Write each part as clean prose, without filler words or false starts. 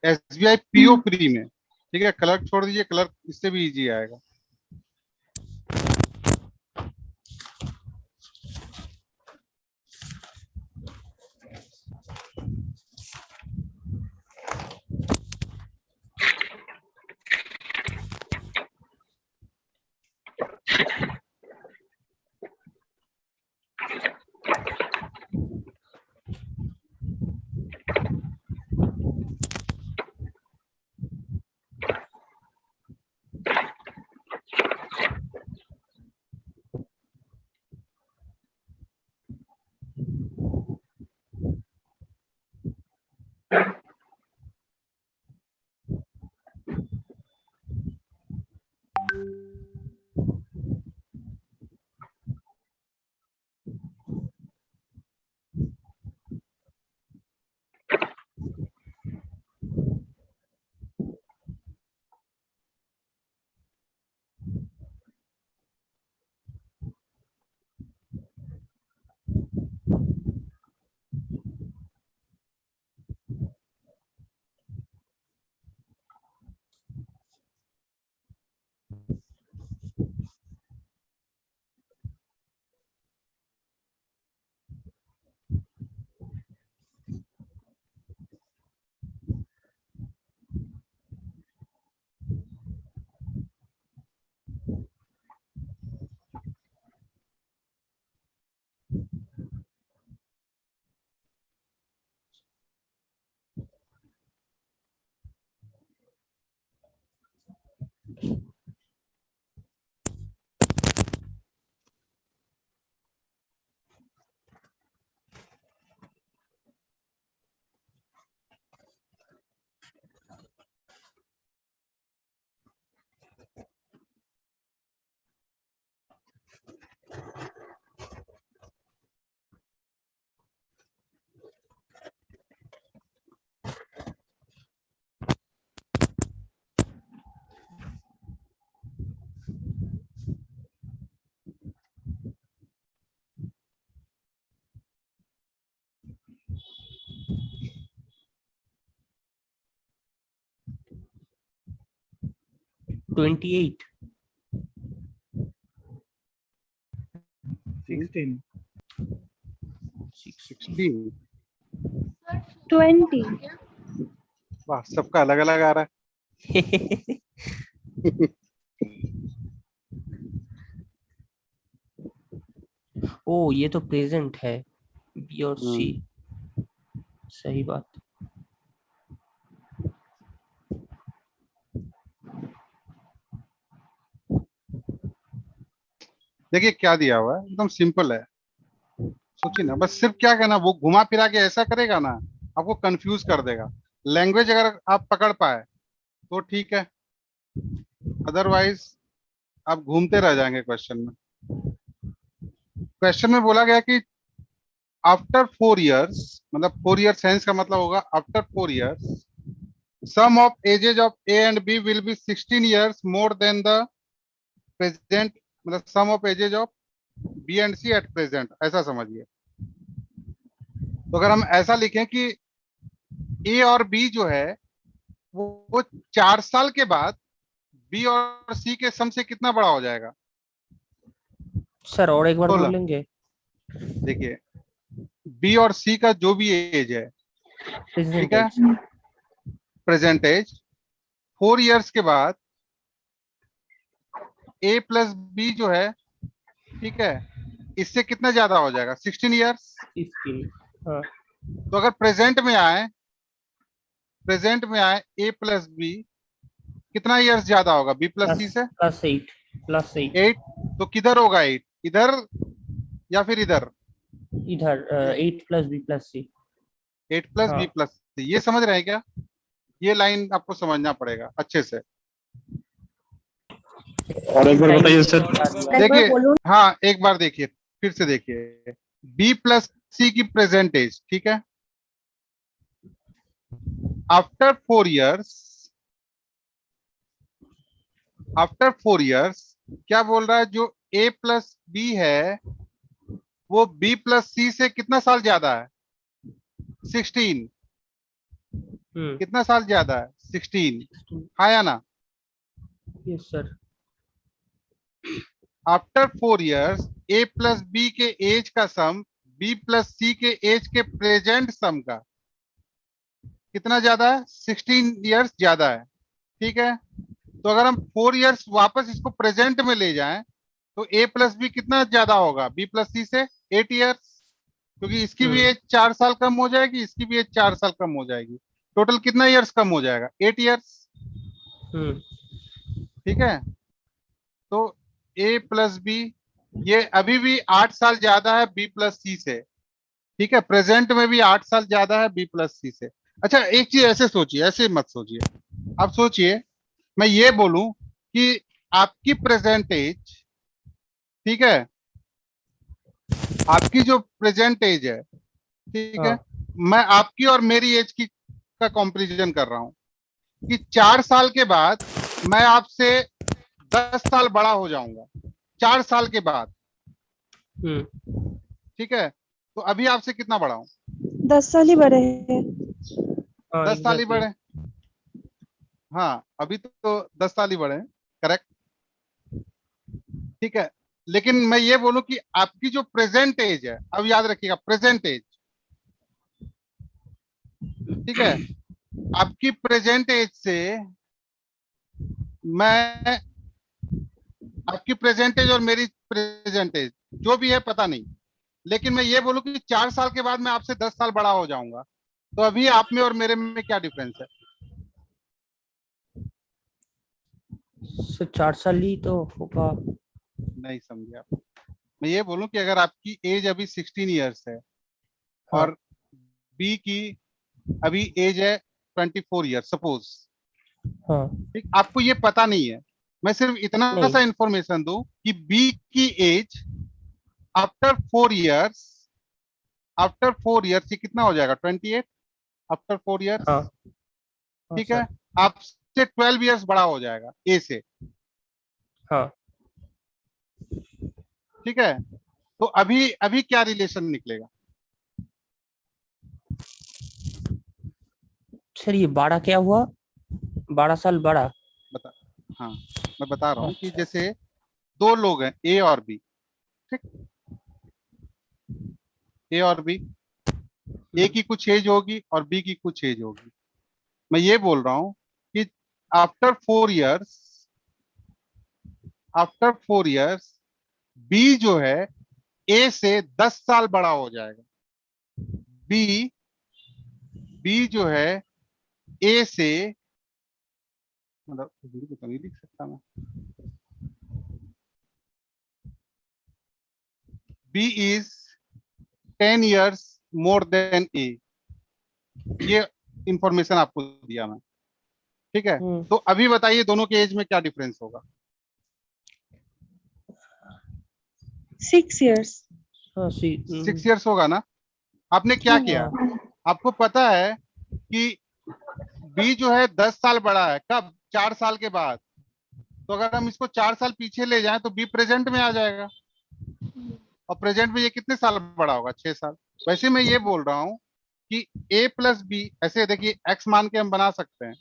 SBI PO pre में, ठीक है, क्लर्क छोड़ दीजिए, क्लर्क इससे भी इजी आएगा। Twenty eight 16। 20। वाह, सबका अलग अलग आ रहा है। ओ ये तो प्रेजेंट है, बी और सी, सही बात। देखिए क्या दिया हुआ है, एकदम सिंपल है। सोचिए ना, बस सिर्फ क्या करना, वो घुमा फिरा के ऐसा करेगा ना, आपको कंफ्यूज कर देगा। लैंग्वेज अगर आप पकड़ पाए तो ठीक है, अदरवाइज आप घूमते रह जाएंगे क्वेश्चन में। क्वेश्चन में बोला गया कि आफ्टर 4 इयर्स, मतलब 4 ईयर साइंस का मतलब होगा after 4 years sum of ages of A and B will be 16 years more than the present, मतलब sum of ages of B and C at present, ऐसा समझिए। तो अगर हम ऐसा लिखें कि ए और बी जो है वो 4 साल के बाद बी और सी के सम से कितना बड़ा हो जाएगा? सर और एक बार 16। बोलेंगे? देखिए, बी और सी का जो भी एज है, ठीक है, प्रेजेंटेज। प्रेजेंट एज, 4 इयर्स के बाद ए प्लस बी जो है, ठीक है, इससे कितना ज्यादा हो जाएगा? 16 इयर्स। इसकी हाँ। तो अगर प्रेजेंट में आए, प्रेजेंट में आए ए प्लस बी, कितना इयर्स ज्यादा होगा बी प्लस सी प्लस से? Plus eight, plus eight. 8। तो किधर होगा 8, इधर या फिर इधर? इधर 8 प्लस बी प्लस सी। 8 प्लस बी हाँ प्लस सी, ये समझ रहे हैं क्या? ये लाइन आपको समझना पड़ेगा अच्छे से। और एक बार बताइए सर। एक बार देखिए, बोलूं। हाँ एक बार देखिए, फिर से देखिए, बी प्लस सी की प्रेजेंट एज, ठीक है, आफ्टर 4 इयर्स, आफ्टर 4 इयर्स क्या बोल रहा है, जो ए प्लस बी है वो बी प्लस सी से कितना साल ज्यादा है? 16। कितना साल ज्यादा है? 16। हाँ या ना? Yes sir. आफ्टर 4 years ए प्लस बी के एज का सम बी प्लस सी के एज के प्रेजेंट सम का कितना ज्यादा है? 16 years ज्यादा है। ठीक है, तो अगर हम 4 years वापस इसको प्रेजेंट में ले जाएं तो ए प्लस बी कितना ज्यादा होगा बी प्लस सी से? 8 years, क्योंकि इसकी भी एज 4 साल कम हो जाएगी, इसकी भी एज 4 साल कम हो जाएगी। टोटल कितना ईयर्स कम हो जाएगा? 8 years। ठीक है, तो ए प्लस बी ये अभी भी 8 साल ज्यादा है बी प्लस सी से। ठीक है, प्रेजेंट में भी 8 साल ज्यादा है बी प्लस सी से। अच्छा, एक चीज ऐसे सोचिए, ऐसे मत सोचिए। आप सोचिए, मैं ये बोलूं कि आपकी प्रेजेंट एज, ठीक है, आपकी जो प्रेजेंट एज है, ठीक है, मैं आपकी और मेरी एज की का कंपैरिजन कर रहा हूं कि 4 साल के बाद मैं आपसे 10 साल बड़ा हो जाऊंगा, 4 साल के बाद। ठीक है, तो अभी आपसे कितना बड़ा हूं? 10 साल ही बड़े हैं। 10 साल ही बड़े। हाँ, अभी तो 10 साल ही बड़े हैं, करेक्ट। ठीक है, लेकिन मैं ये बोलूं कि आपकी जो प्रेजेंट एज है, अब याद रखिएगा प्रेजेंट एज, ठीक है, आपकी प्रेजेंट एज से मैं, आपकी प्रेजेंट एज और मेरी प्रेजेंट एज जो भी है पता नहीं, लेकिन मैं ये बोलूं कि 4 साल के बाद मैं आपसे 10 साल बड़ा हो जाऊंगा, तो अभी आप में और मेरे में क्या डिफरेंस है? सर 4 साल ही तो होगा। नहीं समझे आप? मैं ये बोलूं कि अगर आपकी एज अभी 16 years है हाँ। और बी की अभी एज है 24 years सपोज, हाँ। ठीक, आपको ये पता नहीं है, मैं सिर्फ इतना नहीं। सा इंफॉर्मेशन दूं कि बी की age after 4 years, after 4 years ये कितना हो जाएगा? 28 आफ्टर 4 years। हाँ। हाँ ठीक है, सर। आपसे 12 years बड़ा हो जाएगा ए से। हाँ ठीक है, तो अभी अभी क्या रिलेशन निकलेगा? सर ये 12 क्या हुआ? 12 साल बड़ा। बता, हाँ, मैं बता रहा हूँ कि अच्छा। जैसे दो लोग हैं ए और बी, ठीक, ए और बी, ए की कुछ एज होगी और बी की कुछ एज होगी। मैं ये बोल रहा हूँ कि after 4 years, after 4 years B जो है ए से 10 साल बड़ा हो जाएगा। बी बी जो है ए से, मतलब बी को तो नहीं लिख सकता मैं, B is 10 years more than A, ये इंफॉर्मेशन आपको दिया मैं। ठीक है, तो अभी बताइए दोनों के एज में क्या डिफरेंस होगा? 6 years। हाँ 6 years होगा ना? आपने क्या किया? आपको पता है कि बी जो है 10 साल बड़ा है, कब? 4 साल के बाद। तो अगर हम इसको 4 साल पीछे ले जाएं तो बी प्रेजेंट में आ जाएगा, और प्रेजेंट में ये कितने साल बड़ा होगा? 6 साल। वैसे मैं ये बोल रहा हूँ कि ए प्लस बी, ऐसे देखिए एक्स मान के हम बना सकते हैं,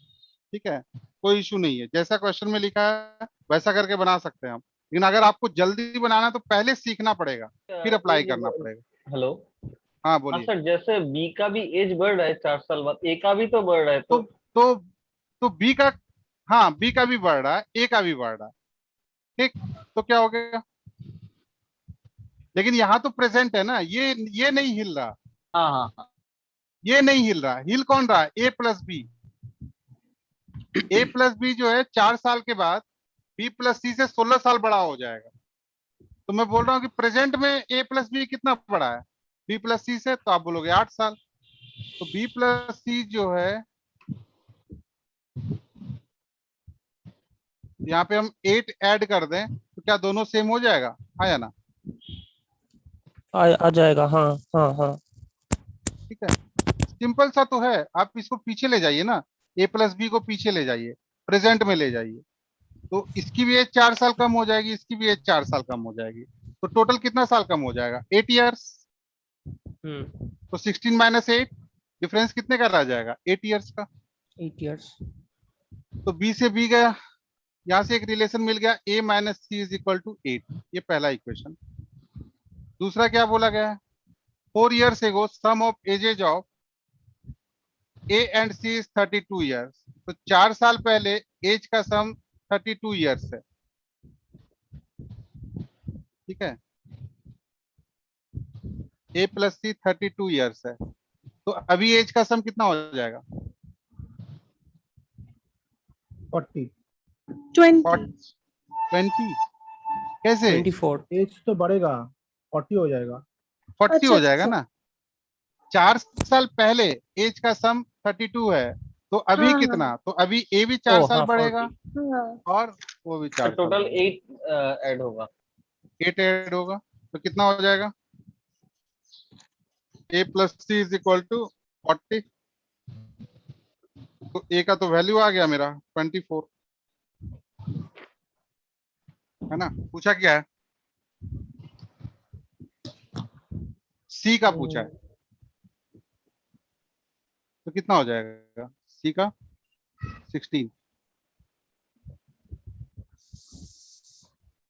ठीक है, कोई इशू नहीं है, जैसा क्वेश्चन में लिखा है वैसा करके बना सकते हैं हम। लेकिन अगर आपको जल्दी बनाना है तो पहले सीखना पड़ेगा, फिर अप्लाई करना पड़ेगा। हेलो। हाँ हाँ बोलिए। सर, जैसे बी का भी एज बढ़ रहा है 4 साल बाद, ए का भी तो बढ़ रहा है तो तो। तो तो बी का, हाँ बी का भी बढ़ रहा है, ए का भी बढ़ रहा है, ठीक, तो क्या हो गया? लेकिन यहाँ तो प्रेजेंट है ना, ये नहीं हिल रहा, हाँ हाँ हाँ। ये नहीं हिल रहा, हिल कौन रहा है? ए प्लस बी। ए प्लस बी जो है 4 साल के बाद बी प्लस सी से 16 साल बड़ा हो जाएगा। तो मैं बोल रहा हूँ कि प्रेजेंट में ए प्लस बी कितना बड़ा है बी प्लस सी से? तो आप बोलोगे 8 साल। तो बी प्लस सी जो है, यहाँ पे हम 8 ऐड कर दें तो क्या दोनों सेम हो जाएगा? हाँ या ना? आ जाएगा। हाँ हाँ हाँ। ठीक है, सिंपल सा तो है। आप इसको पीछे ले जाइए ना, ए प्लस बी को पीछे ले जाइए, प्रेजेंट में ले जाइए, तो इसकी भी एज 4 साल कम हो जाएगी, इसकी भी एज 4 साल कम हो जाएगी, तो टोटल कितना साल कम हो जाएगा? 8 years। तो 16 - 8 डिफरेंस कितने का रह जाएगा? 8 इयर्स का। 8 years. तो बी से बी गया, यहां से एक रिलेशन मिल गया, a minus C is equal to 8। ये पहला इक्वेशन। दूसरा क्या बोला गया है? 4 years ago sum of ages of A and C is 32 years। तो 4 साल पहले एज का सम 32 years है। ठीक है, ए प्लस सी 32 years है। तो अभी एज का सम कितना हो जाएगा? 40। 20. 20। कैसे? 24. एज तो बढ़ेगा, 40 हो जाएगा। 40 अच्छा, हो जाएगा अच्छा। ना। 4 साल पहले एज का सम 32 है, तो अभी हाँ, कितना? तो अभी ए भी ओ 4 साल हाँ, बढ़ेगा 40. हाँ, और वो भी 4 साल टोटल बढ़ेगा। 8 ऐड होगा। 8 ऐड होगा, तो कितना हो जाएगा? A plus C is equal to 40। तो ए का तो वैल्यू आ गया मेरा 24, है ना। पूछा क्या है? सी का पूछा है, तो कितना हो जाएगा सी का? 16।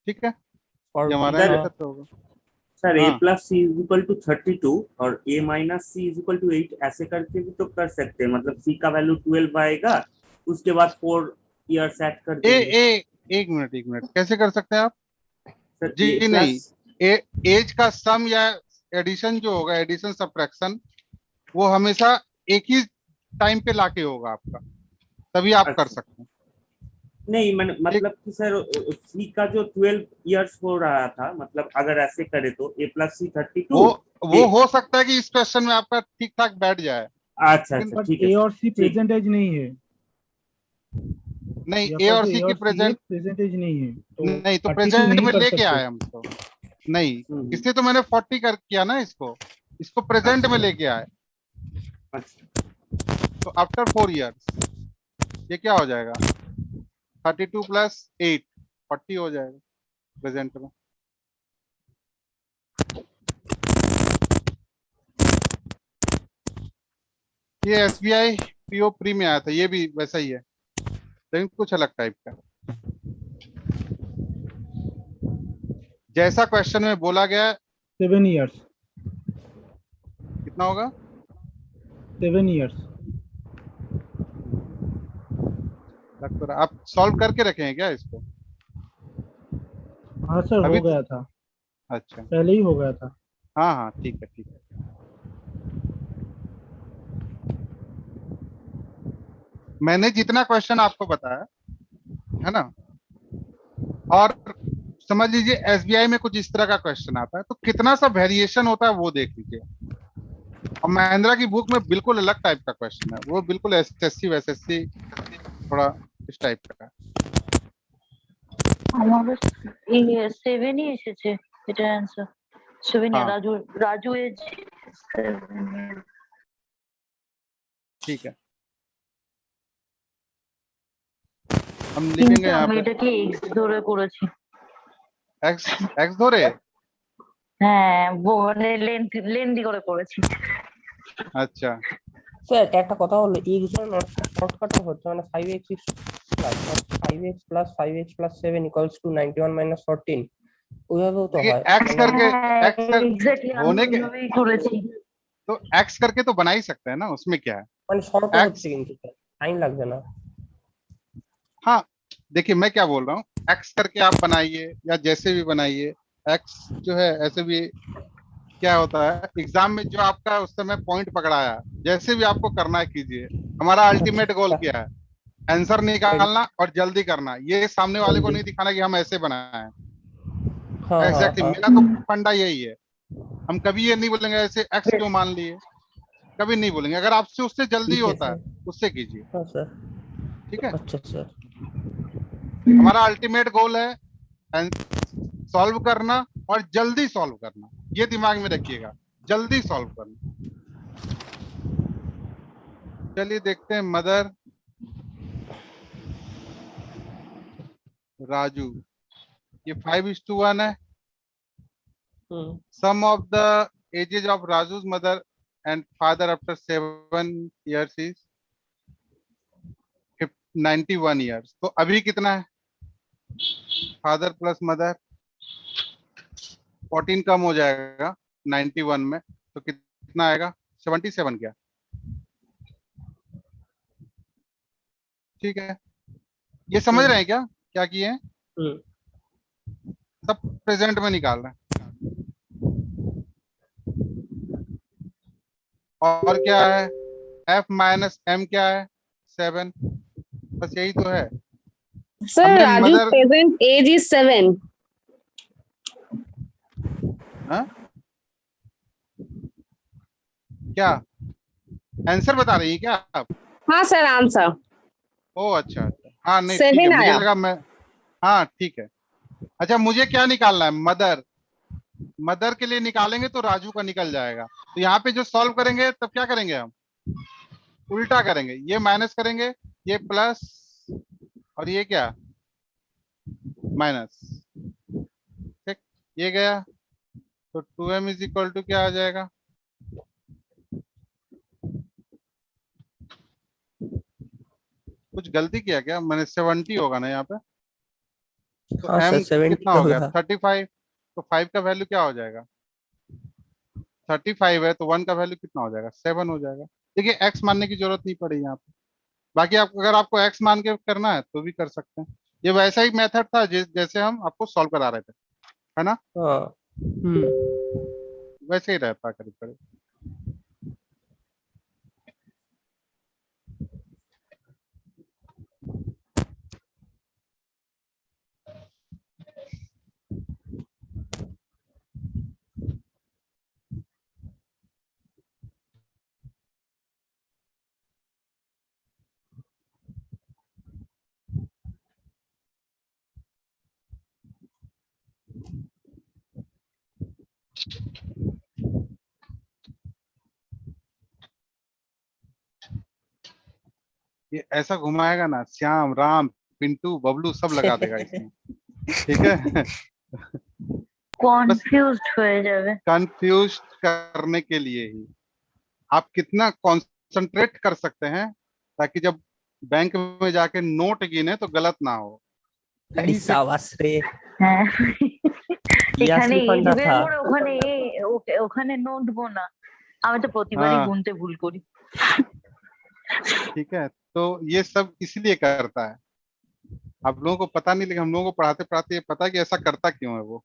ठीक है, ये 40. हमारा इधर आंसर तो होगा। सर ए हाँ plus C is equal to 32 और A minus C is equal to 8 ऐसे करके भी तो कर सकते हैं। मतलब सी का वैल्यू 12 आएगा, उसके बाद 4 ईयर्स ऐड कर ए देंगे। ए एक मिनट, कैसे कर सकते हैं आप? सर ए जी नहीं, प्लस एज का सम या एडिशन जो होगा, एडिशन सब्ट्रैक्शन, वो हमेशा एक ही टाइम पे लाके होगा आपका, तभी आप कर सकते हैं। नहीं एक मतलब कि सर सी का जो 12 ईयर्स हो रहा था, मतलब अगर ऐसे करे तो ए प्लस सी 32। वो हो सकता है कि इस क्वेश्चन में आपका ठीक ठाक बैठ जाए, अच्छा लेकिन अच्छा, बट ठीक है ए सर, और सी ठीक। प्रेजेंट एज नहीं है। नहीं या ए फिर और जो सी ए की और सी है प्रेजेंट, प्रेजेंट एज नहीं है, तो नहीं तो 32 प्रेजेंट नहीं में कर लेके सकते। आए हम तो। नहीं, हम्म, इसलिए तो मैंने 40 कर किया ना इसको प्रेजेंट अच्छा में लेके आए। अच्छा। तो आफ्टर 4 इयर्स ये क्या हो जाएगा? 32 प्लस 8, 40 हो जाएगा प्रेजेंट में। ये एसबीआई पीओ प्री में आया था, ये भी वैसा ही है, लेकिन कुछ अलग टाइप का। जैसा क्वेश्चन में बोला गया, 7 ईयर्स। कितना होगा? 7 ईयर्स। लग तो रहा, आप सॉल्व करके रखे हैं क्या इसको? हाँ सर, अभी हो तो गया था, अच्छा, पहले ही हो गया था। हाँ हाँ ठीक है ठीक है। मैंने जितना क्वेश्चन आपको बताया है ना, और समझ लीजिए एसबीआई में कुछ इस तरह का क्वेश्चन आता है, तो कितना सा वेरिएशन होता है वो देख लीजिए। और महिंद्रा की बुक में बिल्कुल अलग टाइप का क्वेश्चन है, वो बिल्कुल एसएससी वैसेसी थोड़ा इस टाइप का है। আমারও এই 7 ই এসেছে এটার অ্যান্সার 7 हाँ রাজু এজ 7 ठीक है, हम কিন্তু लिखेंगे यहाँ আমি पे এটাকে এক্স ধরে করেছি एक्स एक्स धोरे। হ্যাঁ মানে লেন্দি করে করেছি अच्छा, স্যার একটা কথা হলো x এর শর্টকাটও হচ্ছে মানে 5x plus 5x plus 5x plus 7 equals to 91 minus 14 ওইভাবেও তো देखिए হয় एक्स মানে करके, হ্যাঁ एक्स कर এক্স্যাক্টলি আমি होने के, ওইভাবেই করেছি तो एक्स करके तो बना ही सकते हैं ना, उसमें क्या है। মানে শর্টও एक्स, হচ্ছে কিন্তু টাইম লাগবে না। हाँ देखिए मैं क्या बोल रहा हूँ, एक्स करके आप बनाइए या जैसे भी बनाइए, एक्स जो है ऐसे भी क्या होता है एग्जाम में जो आपका उस समय पॉइंट पकड़ाया, जैसे भी आपको करना है कीजिए। हमारा अल्टीमेट गोल क्या है? आंसर निकालना और जल्दी करना, ये सामने वाले को जल्दी। नहीं दिखाना कि हम ऐसे बनाए हैं। हाँ हाँ एग्जैक्टली हाँ मेरा तो फंडा यही है। हम कभी ये नहीं बोलेंगे ऐसे एक्स क्यों मान लिए, कभी नहीं बोलेंगे। अगर आपसे उससे जल्दी ठीक है होता है सर। उससे कीजिए, हाँ सर। ठीक है। अच्छा सर। हमारा अल्टीमेट गोल है सॉल्व करना और जल्दी सॉल्व करना, ये दिमाग में रखिएगा, जल्दी सॉल्व करना। चलिए देखते हैं मदर राजू, ये 5:1 है। Hmm sum of the ages of Raju's mother and father after 7 years is 91 years. तो अभी कितना है? फादर प्लस मदर 14 कम हो जाएगा 91 में, तो कितना आएगा? 77 क्या? ठीक है, ये समझ रहे हैं क्या क्या किए हैं? सब प्रेजेंट में निकाल रहे हैं। और क्या है? f माइनस m क्या है? 7। बस यही तो है। Sir, हमने Raju's mother present age is 7. क्या आंसर बता रही है क्या आप? हाँ सर, आंसर ओ अच्छा अच्छा, हाँ नहीं ठीक है, 7 मुझे आया। लगा मैं, हाँ ठीक है। अच्छा मुझे क्या निकालना है? मदर। मदर के लिए निकालेंगे तो राजू का निकल जाएगा। तो यहाँ पे जो सॉल्व करेंगे तब क्या करेंगे हम? उल्टा करेंगे, ये माइनस करेंगे, ये प्लस, और ये क्या? माइनस। ठीक, ये गया, तो 2m इज इक्वल टू क्या आ जाएगा? कुछ गलती किया क्या मैंने? 70 होगा ना यहाँ पे, तो हाँ सर m 70 कितना हो गया? होगा। 35। तो 5 का वैल्यू क्या हो जाएगा? 35 है, तो 1 का वैल्यू कितना हो जाएगा? 7 हो जाएगा। देखिए x मानने की जरूरत नहीं पड़ी यहाँ पे। बाकी आप अगर आपको x मान के करना है तो भी कर सकते हैं। ये वैसा ही मेथड था जैसे हम आपको सॉल्व करा रहे थे, है ना? हाँ। वैसे ही रहता करीब करीब। ये ऐसा घुमाएगा ना, श्याम राम पिंटू बबलू सब लगा देगा इसमें। ठीक है। बस কনফিউজড হয়ে যাবে। कंफ्यूज करने के लिए ही। आप कितना कंसंट्रेट कर सकते हैं ताकि जब बैंक में जाके नोट गिने तो गलत ना हो। अरे यहीं से शाबाश रे, হ্যাঁ, ये এখানে असली এ फंडा বের था। করে ওখানে ওখানে নোট গোনা। আমি তো প্রতিবারই हाँ গুনতে ভুল করি। ठीक है, तो ये सब इसलिए करता है। आप लोगों को पता नहीं, लेकिन हम लोगों को पढ़ाते पढ़ाते ये पता है कि ऐसा करता क्यों है वो।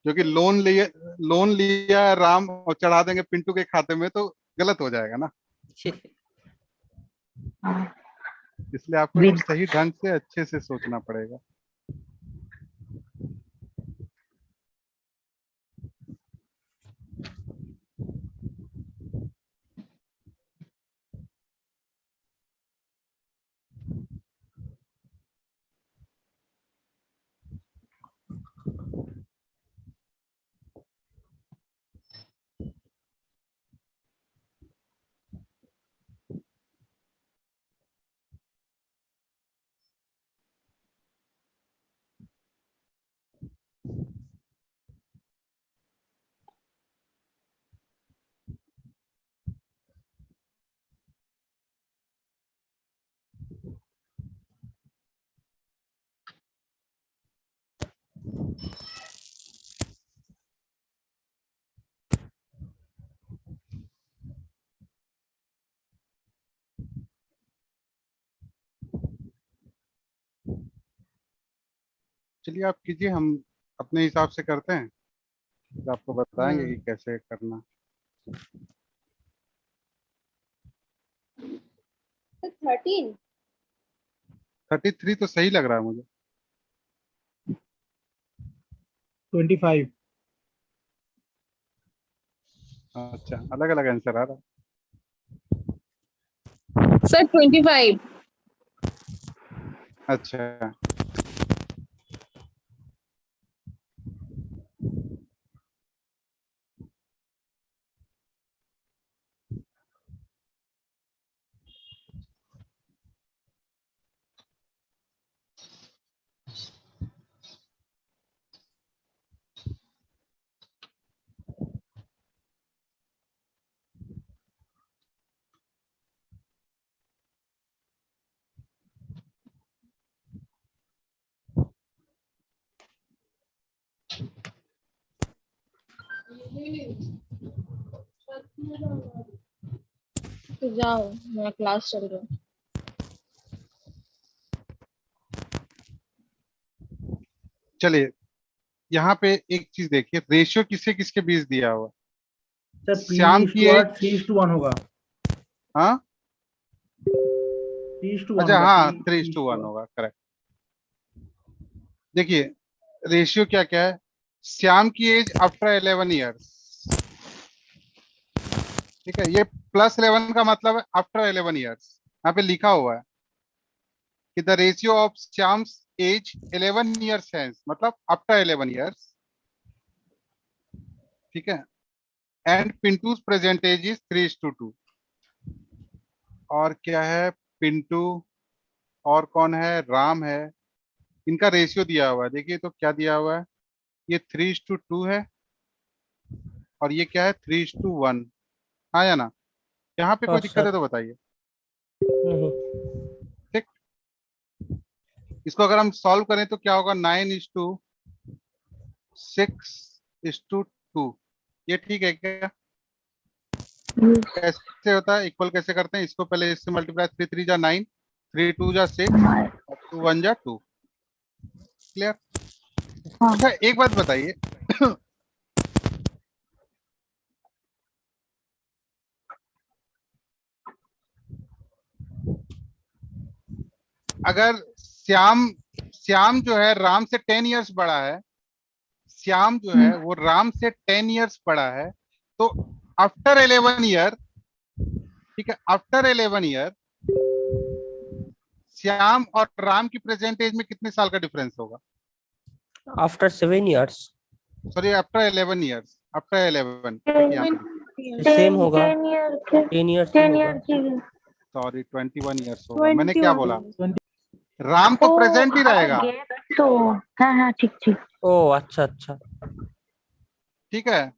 क्योंकि लोन लिया है राम और चढ़ा देंगे पिंटू के खाते में तो गलत हो जाएगा ना। इसलिए आपको एकदम बिल्कुल। सही ढंग से अच्छे से सोचना पड़ेगा। चलिए आप कीजिए, हम अपने हिसाब से करते हैं, फिर आपको बताएंगे कि कैसे करना। 33 तो सही लग रहा है मुझे। 25. अच्छा, अलग अलग आंसर आ रहा है। Sir, 25. अच्छा, तो जाओ, मेरा क्लास चल रहा है। चलिए यहाँ पे एक चीज देखिए, रेशियो किसके किसके बीच दिया हुआ। सर पी श्याम इज की टू आर एज, 3:1 होगा। हाँ 3:1 अच्छा होगा। हाँ 3 3:1 होगा, करेक्ट। देखिए रेशियो क्या क्या है, श्याम की एज आफ्टर 11 ईयर्स, ठीक है, ये +11 का मतलब है आफ्टर 11 ईयर्स। यहाँ पे लिखा हुआ है कि the ratio of Shyam's age 11 years hence, मतलब आफ्टर 11 ईयर्स, ठीक है, and Pintu's present age is 3:2। और क्या है, पिंटू और कौन है, राम है, इनका रेशियो दिया हुआ है। देखिए तो क्या दिया हुआ है, ये 3:2 है और ये क्या है 3:1, हाँ या ना। यहाँ पे हाँ कोई दिक्कत है सर। तो बताइए। नहीं। ठीक, इसको अगर हम सॉल्व करें तो क्या होगा, 9:6:2, ये ठीक है क्या। कैसे होता है, इक्वल कैसे करते हैं, इसको पहले इससे मल्टीप्लाई, 3 3 जा 9, 3 2 जा 6 और 2 1 जा 2। क्लियर। अच्छा एक बात बताइए अगर श्याम श्याम जो है राम से 10 इयर्स बड़ा है, श्याम जो है वो राम से 10 इयर्स बड़ा है, तो आफ्टर 11 ईयर, ठीक है, आफ्टर 11 ईयर श्याम और राम की प्रेजेंट एज में कितने साल का डिफरेंस होगा। After 7 years sorry after 11 years, after 11, देखिए यहाँ पे सेम होगा। 10 ईयर के 10 इयर्स ही 10 होगा। ईयर की सॉरी 21 इयर्स होगा, मैंने क्या 21 बोला, 20 राम तो प्रेजेंट ही रहेगा, गैप तो हाँ हाँ ठीक ठीक। ओ अच्छा अच्छा। ठीक है,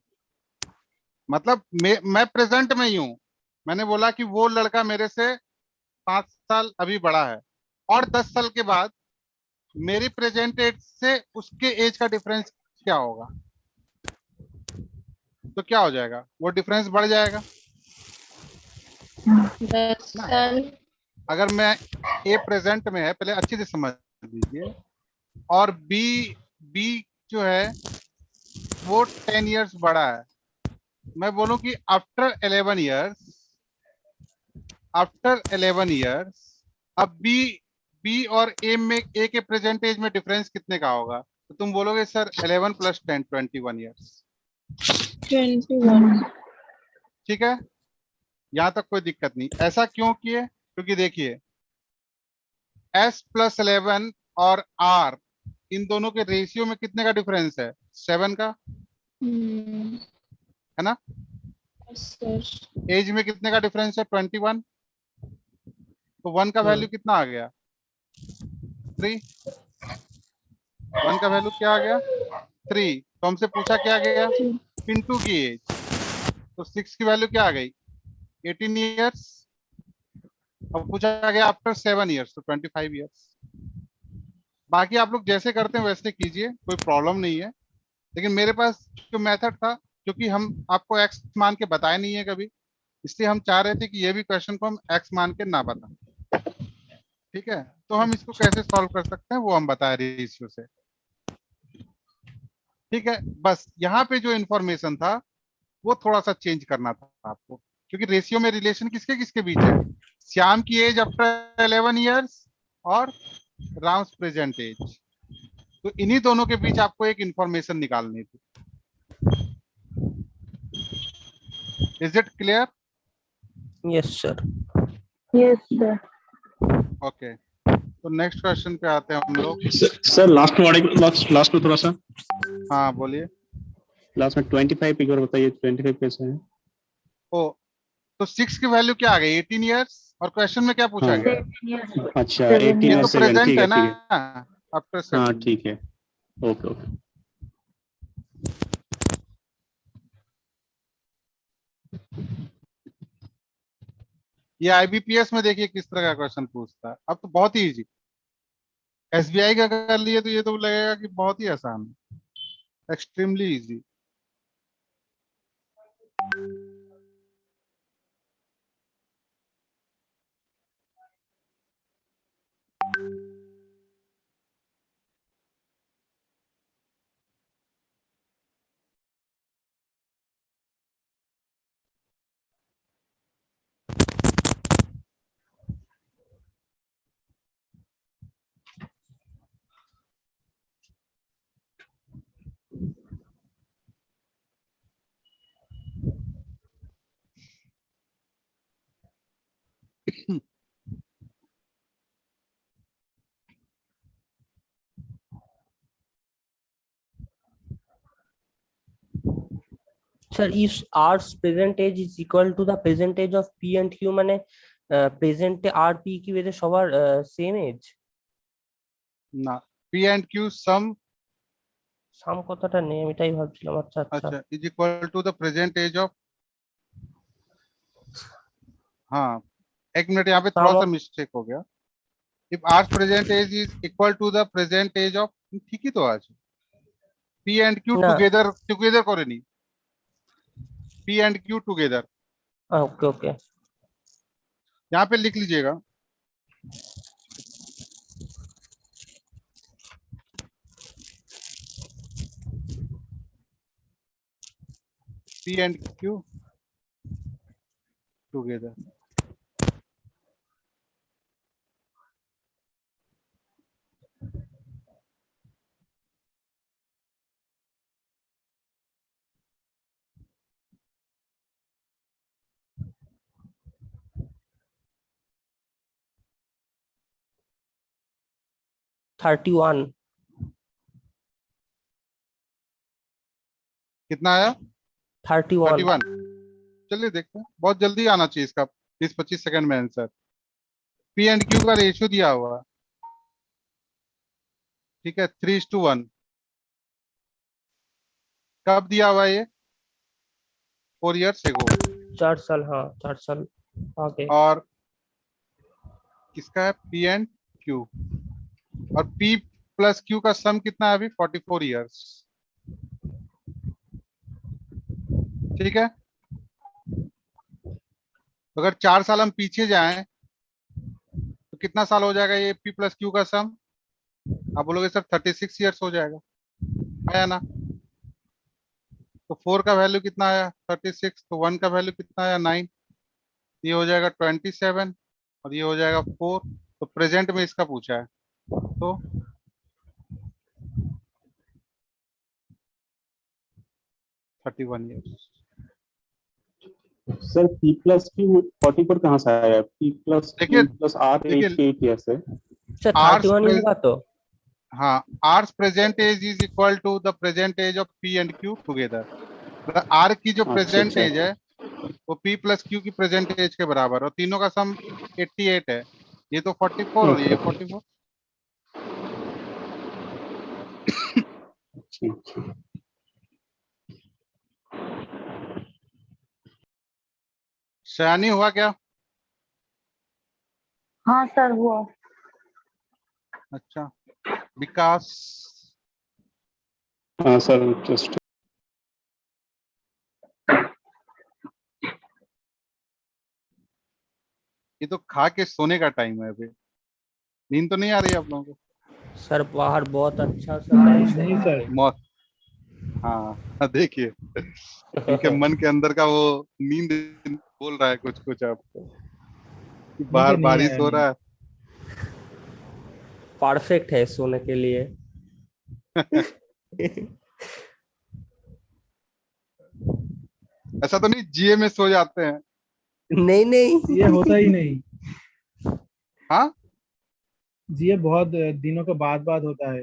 मतलब मैं प्रेजेंट में ही हूँ। मैंने बोला कि वो लड़का मेरे से 5 साल अभी बड़ा है और 10 साल के बाद मेरी प्रेजेंट एज से उसके एज का डिफरेंस क्या होगा, तो क्या हो जाएगा, वो डिफरेंस बढ़ जाएगा 10 ना। साल। अगर मैं ए प्रेजेंट में है, पहले अच्छे से समझ लीजिए, और बी बी जो है वो 10 इयर्स बड़ा है, मैं बोलूं कि आफ्टर 11 इयर्स अब बी बी और ए में, ए के प्रेजेंट एज में डिफरेंस कितने का होगा, तो तुम बोलोगे सर 11 + 10 21 इयर्स। 21। ठीक है, यहां तक कोई दिक्कत नहीं। ऐसा क्यों किए, क्योंकि देखिए S+11 और R, इन दोनों के रेशियो में कितने का डिफरेंस है, 7 का, है ना। सर एज में कितने का डिफरेंस है, 21, तो 1 का वैल्यू कितना आ गया, 3, 1 का वैल्यू क्या आ गया 3। तो हमसे पूछा क्या गया, पिंटू की एज, तो 6 की वैल्यू क्या आ गई 18 इयर्स। अब पूछा गया आफ्टर 7 इयर्स, तो 25 इयर्स। बाकी आप लोग जैसे करते हैं वैसे कीजिए, कोई प्रॉब्लम नहीं है, लेकिन मेरे पास जो मेथड था, क्योंकि हम आपको एक्स मान के बताए नहीं है कभी, इसलिए हम चाह रहे थे कि ये भी क्वेश्चन को हम एक्स मान के ना बताएं। ठीक है, तो हम इसको कैसे सॉल्व कर सकते हैं वो हम बता रहे रेशियो से। ठीक है, बस यहाँ पे जो इंफॉर्मेशन था वो थोड़ा सा चेंज करना था आपको, क्योंकि रेशियो में रिलेशन किसके किसके बीच है, श्याम की एज आफ्टर 11 इयर्स और राम्स प्रेजेंट एज, तो इन्हीं दोनों के बीच आपको एक इंफॉर्मेशन निकालनी थी। Is it clear. Yes sir. Yes sir. Okay, तो नेक्स्ट क्वेश्चन पे आते हैं हम लोग। सर लास्ट में लास्ट में थोड़ा सा, हाँ बोलिए। लास्ट में 25 एक बार बताइए, 25 कैसे है। ओ, तो 6 की वैल्यू क्या आ गई 18 इयर्स, और क्वेश्चन में क्या पूछा हाँ गया, 7 ईयर्स। अच्छा 7 18 ये और तो 7, प्रेजेंट ठीक है है ना, ठीक है। आफ्टर हाँ 7। ठीक है, ओके ओके। ये आईबीपीएस में देखिए किस तरह का क्वेश्चन पूछता है, अब तो बहुत ही इजी। एसबीआई का कर लिए तो ये तो लगेगा कि बहुत ही आसान है, extremely easy. Sir, if R's present age is equal to the present age of P and Q, মানে প্রেজেন্টে আর পি কিউ এদের সবার সেম এজ। না, P and Q sum, সাম কথাটা নেই, আমি এটাই ভাবছিলাম। আচ্ছা আচ্ছা, अच्छा, is equal to the present age of, हाँ, एक मिनट यहाँ पे थोड़ा सा मिस्टेक हो गया। If R's present age is equal to the present age of, ठीक ही तो आज P and Q না। together করে নি, P and Q together, ওকে ওকে, यहाँ पे लिख लीजिएगा P and Q together। Thirty one. कितना आया? 31। 31। चलिए देखते हैं, बहुत जल्दी आना चाहिए इसका 20-25 सेकंड में आंसर। P and Q का रेशियो दिया हुआ है, ठीक है, 3:1। कब दिया हुआ है ये? 4 years ago। 4 साल, हाँ 4 साल आगे। और किसका है? P and Q, और P प्लस Q का सम कितना है अभी? 44 years, ठीक है। अगर 4 साल हम पीछे जाएं तो कितना साल हो जाएगा ये P प्लस Q का सम? आप बोलोगे सर 36 years हो जाएगा, आया ना? तो 4 का वैल्यू कितना आया? 36। तो 1 का वैल्यू कितना आया? 9। ये हो जाएगा 27 और ये हो जाएगा 4। तो प्रेजेंट में इसका पूछा है, तो thirty one years. Sir P plus Q 44 कहाँ से आया? P प्लस देखिए- Q प्लस R देखिए- 88 ईयर्स है। सर 31 ही होगा तो। हाँ, R's present age is equal to the present age of P and Q together। मतलब R की जो अच्छा, प्रेजेंट अच्छा। एज है वो P प्लस Q की प्रेजेंट एज के बराबर, और तीनों का सम 88 है। ये तो 44 और ये 44। अच्छा। शयानी हुआ क्या? हाँ सर हुआ। अच्छा, विकास? हाँ सर, जस्ट ये तो खा के सोने का टाइम है अभी, नींद तो नहीं आ रही है आप लोगों को? सर बाहर बहुत अच्छा सा बारिश हो नहीं रहा सर। है। मौत, हाँ देखिए उनके मन के अंदर का वो नींद बोल रहा है कुछ कुछ आपको, बाहर नहीं बारिश आया हो नींद। रहा है। परफेक्ट है सोने के लिए। ऐसा तो नहीं जीए में सो जाते हैं? नहीं नहीं, ये होता ही नहीं। हाँ ये बहुत दिनों के बाद होता है।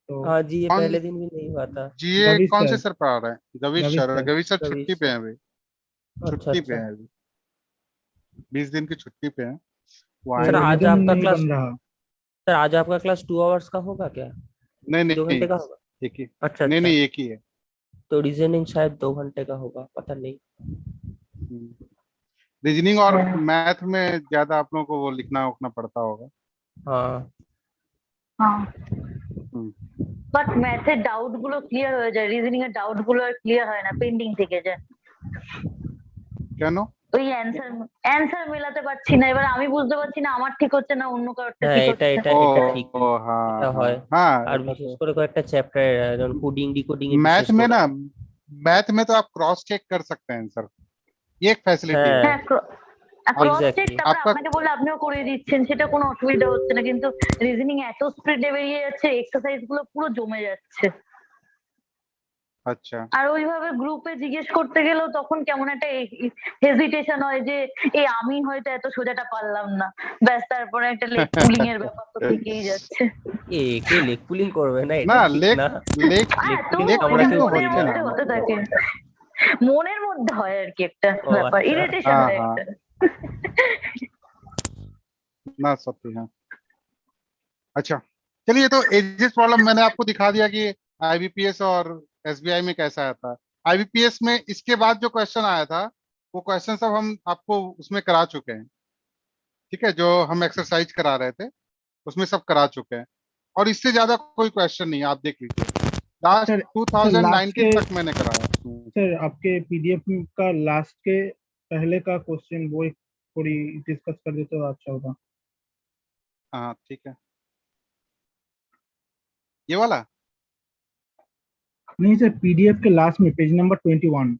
तो हाँ जी, ये कौन- पहले दिन भी नहीं हुआ था। जीए गविश कौन से सर। सर पढ़ा रहे हैं? गविश गविश सर। सर। गविश सर गविश छुट्टी पे सर। हैं अभी, अच्छा छुट्टी पे अच्छा। हैं अभी, 20 दिन की छुट्टी पे हैं। वो सर आएंगे। आज रिदम आपका नहीं क्लास, बन रहा। सर आज आपका क्लास 2 आवर्स का होगा क्या? नहीं 2 घंटे नहीं, का होगा? एक ही। अच्छा नहीं अच्छा, नहीं, एक ही है। तो रीजनिंग शायद 2 घंटे का होगा, पता नहीं। रीजनिंग और मैथ में ज्यादा आप लोगों को वो लिखना उखना पड़ता होगा। हाँ हाँ हम्म। বাট ম্যাথের ডাউট গুলো ক্লিয়ার হয়ে যায়, রিজনিং এর ডাউট গুলো আর ক্লিয়ার হয় না, পেন্ডিং থেকে যায়। কেন? ওই অ্যান্সার মেলাতে পারছি না, এবার আমি বুঝতে পারছি না আমার ঠিক হচ্ছে না অন্য কারোরটা হ্যাঁ, ঠিক এটা হচ্ছে। এটা ও এটা ঠিক, हाँ এটা हाँ হয়। हाँ আর বিশেষ করে কয়েকটা চ্যাপ্টার যেমন কোডিং ডিকোডিং এ मैथ বিশেষ में করে। ना, मैथ में तो आप क्रॉस चेक कर सकते हैं आंसर, ये एक फैसिलिटी হ্যাঁ है। হ্যাঁ, ক্রস চেক এক্স্যাক্টলি। তারপরে आपका আপনাকে বললে আপনিও করে দিচ্ছেন, সেটা কোনো অসুবিধা হচ্ছে না, কিন্তু রিজনিং এত স্পিডে বেরিয়ে যাচ্ছে, এক্সারসাইজ গুলো পুরো জমে যাচ্ছে। अच्छा আর ওইভাবে গ্রুপে জিজ্ঞেস করতে গেলেও তখন কেমন একটা হেজিটেশন হয় যে আমি হয়তো এত সোজাটা পারলাম না, ব্যাস তারপরে একটা লেগ পুলিং এর ব্যাপার তো থেকেই যাচ্ছে। কে লেগ পুলিং করবে না, এটা ना ঠিক लेग না। लेग লেগ তো পুলিং लेग আমরা पुलिंग কেউ तो করি মনের होते না। ना, মধ্যে হতে থাকে, মনের মধ্যে হয় আর কি একটা ও ব্যাপার, আচ্ছা। ইরিটেশন हाँ হয় हाँ একটা। ना सत्य हाँ। अच्छा चलिए, तो एजिस प्रॉब्लम मैंने आपको दिखा दिया कि आईबीपीएस और एसबीआई में कैसा आया था। आईबीपीएस में इसके बाद जो क्वेश्चन आया था, वो क्वेश्चन सब हम आपको उसमें करा चुके हैं, ठीक है, जो हम एक्सरसाइज करा रहे थे उसमें सब करा चुके हैं, और इससे ज्यादा कोई क्वेश्चन नहीं है, आप देख लीजिए लास्ट सर सर लास्ट 2019 के तक मैंने कराया। सर आपके पीडीएफ का लास्ट के पहले का क्वेश्चन वो एक थोड़ी डिस्कस कर देते तो अच्छा होगा। हाँ ठीक है, ये वाला। नहीं सर, पीडीएफ के लास्ट में पेज नंबर 21।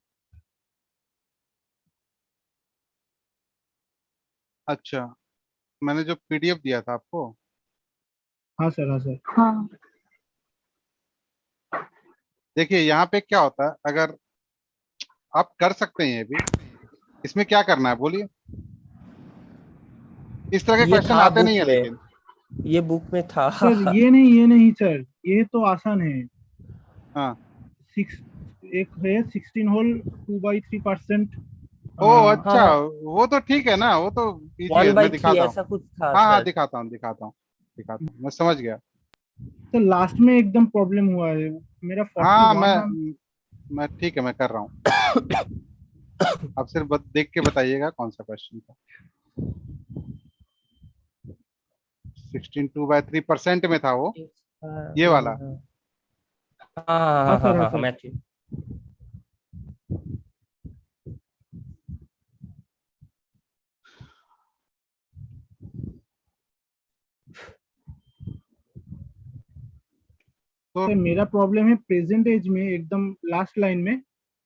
अच्छा, मैंने जो पीडीएफ दिया था आपको। हाँ सर, हाँ सर। हाँ देखिए यहाँ पे क्या होता है, अगर आप कर सकते हैं ये भी, इसमें क्या करना है बोलिए। इस तरह के ये क्वेश्चन था आते बुक नहीं है, में, लेकिन ये बुक में था। सर ये नहीं सर, ये तो आसान है। हाँ 6 एक है 16 होल 2/3%। ओ हाँ अच्छा, हाँ, वो तो ठीक है ना, वो तो इजी है, 1/3 मैं दिखाता हूँ। ऐसा कुछ था हाँ हाँ सर। दिखाता हूँ मैं समझ गया। तो लास्ट में एकदम प्रॉब्लम हुआ है, मेरा हाँ 41। मैं ठीक है, मैं कर रहा हूँ। आप सिर्फ देख के बताइएगा कौन सा क्वेश्चन था। 16 2/3% में था वो, ये वाला। हाँ हाँ हाँ हाँ सर, हाँ हाँ, सर। मैथ्यू। तो सर मेरा प्रॉब्लम है प्रेजेंट एज में एकदम लास्ट लाइन में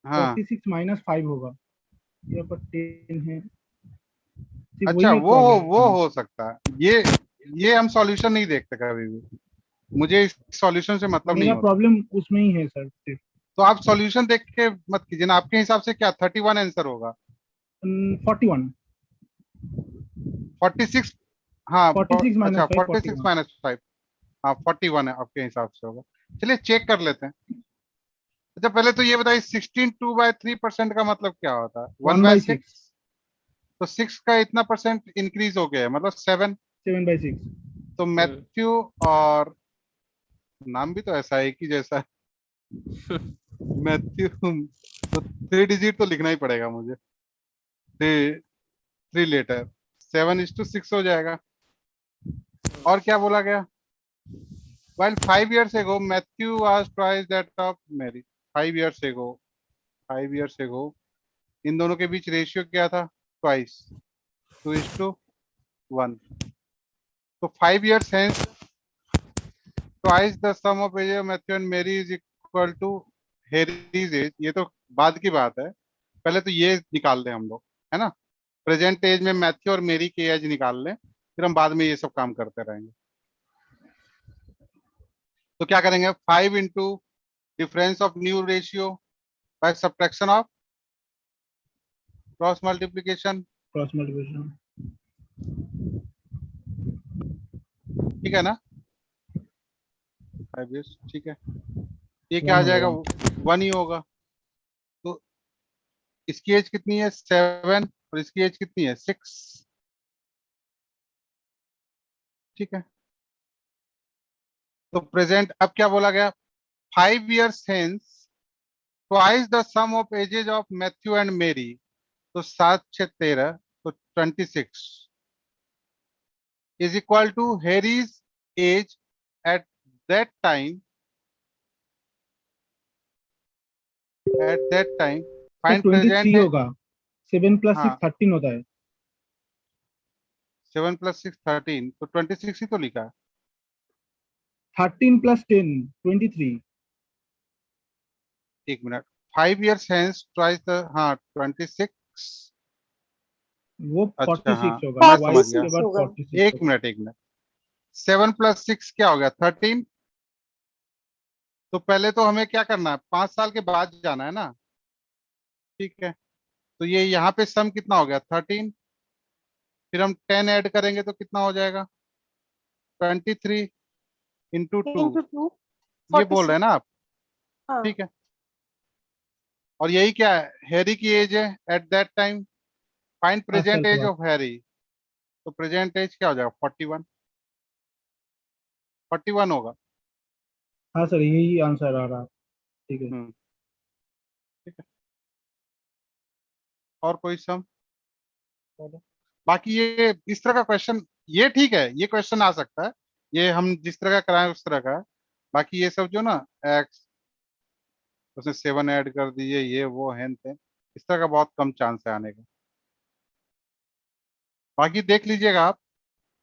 हाँ 46 - 5 होगा, यहाँ पर 10 है, सिर्फ अच्छा, वही एक प्रॉब्लम वो है। हो सकता है, ये हम सॉल्यूशन नहीं देखते कभी भी, मुझे इस सॉल्यूशन से मतलब नहीं मेरा होता। प्रॉब्लम उसमें ही है सर सिर्फ। तो आप सॉल्यूशन देख के मत कीजिए ना, आपके हिसाब से क्या 31 आंसर होगा? 41 46, हाँ 46 - अच्छा 5 46 41। -5, हाँ 41 है आपके हिसाब से होगा। चलिए चेक कर लेते हैं। अच्छा पहले तो ये बताइए 16 2/3% का मतलब क्या होता है? 1/6। 1/6 तो 6 का इतना परसेंट इंक्रीज हो गया है, मतलब 7। 7/6। तो मैथ्यू, और नाम भी तो ऐसा है कि जैसा है। मैथ्यू, तो 3 डिजिट तो लिखना ही पड़ेगा मुझे, 3 लेटर, 7:6 हो जाएगा। और क्या बोला गया? While 5 years ago, Matthew was twice that of Mary. 5 years ago, 5 years ago, इन दोनों के बीच रेशियो क्या था? Twice, 2:1. तो 5 years hence, twice the sum of age of Matthew and Mary is equal to Harry's age. ये तो बाद की बात है, पहले तो ये निकाल दें हम लोग, है ना। प्रेजेंट एज में मैथ्यू और मेरी की एज निकाल लें, फिर हम बाद में ये सब काम करते रहेंगे। तो क्या करेंगे? 5 into difference of new ratio by subtraction of cross multiplication, cross multiplication. ठीक है ना। 5 years, ठीक है। ये क्या आ जाएगा? 1 ही होगा। तो इसकी एज कितनी है? 7, और इसकी एज कितनी है? 6, ठीक है। तो प्रेजेंट अब क्या बोला गया? 5 years hence twice the sum of ages of Matthew and Mary. तो 7 6 13, तो 26 is equal to Harry's age at that time at that time sir find 23 present होगा, 7 + 6 हाँ 13 होता है। 7 + 6 13, तो 26 ही तो लिखा है। 13 + 10 23। एक minute, 5 years hence twice the, हाँ 26। वो अच्छा हाँ 46 होगा, मैं समझ ट्वाइस गया। के बाद होगा। 46 एक होगा। मिनट एक मिनट, 7 + 6 क्या हो गया 13। तो पहले तो हमें क्या करना है, 5 साल के बाद जाना है ना, ठीक है। तो ये यहाँ पे सम कितना हो गया 13, फिर हम 10 ऐड करेंगे तो कितना हो जाएगा 23 × 2। into 2 ये बोल रहे हैं 46 ना आप, हाँ ठीक है। और यही क्या है, हैरी की एज है एट दैट टाइम, फाइंड 5 साल प्रेजेंट के एज बाद। Of Harry. तो प्रेजेंट एज क्या हो जाएगा 41, 41 होगा। हाँ सर, यही आंसर आ रहा। ठीक है। हम्म, ठीक है। और कोई सम, बाकी ये इस तरह का क्वेश्चन, ये ठीक है, ये क्वेश्चन आ सकता है, ये हम जिस तरह का कराएं उस तरह का है। बाकी ये सब जो ना एक्स, उसने 7 ऐड कर दिए, ये वो हैन थे, इस तरह का बहुत कम चांस है आने का। बाकी देख लीजिएगा आप,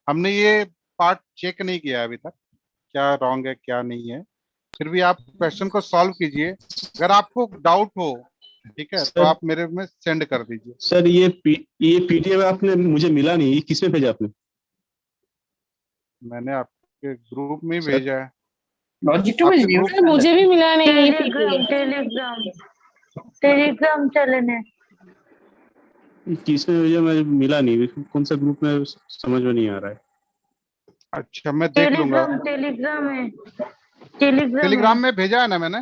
हमने ये पार्ट चेक नहीं किया है अभी तक, क्या रॉन्ग है क्या नहीं है। फिर भी आप क्वेश्चन को सॉल्व कीजिए, अगर आपको डाउट हो, ठीक है, तो सर आप मेरे में सेंड कर दीजिए। सर ये पीडीएफ आपने मुझे मिला नहीं, ये किसमें भेजा आपने? मैंने आपके ग्रुप में ही सर भेजा है, लॉजिक टू आपके भेज दिया ग्रुप, सर मुझे भी मिला नहीं ये Telegram PDF। Telegram Telegram channel है। ये किसमें भेजा मैं मिला नहीं, कौन सा ग्रुप में समझ में नहीं आ रहा है। अच्छा मैं देख लूंगा। टेलीग्राम है, टेलीग्राम है। टेलीग्राम में भेजा है ना मैंने।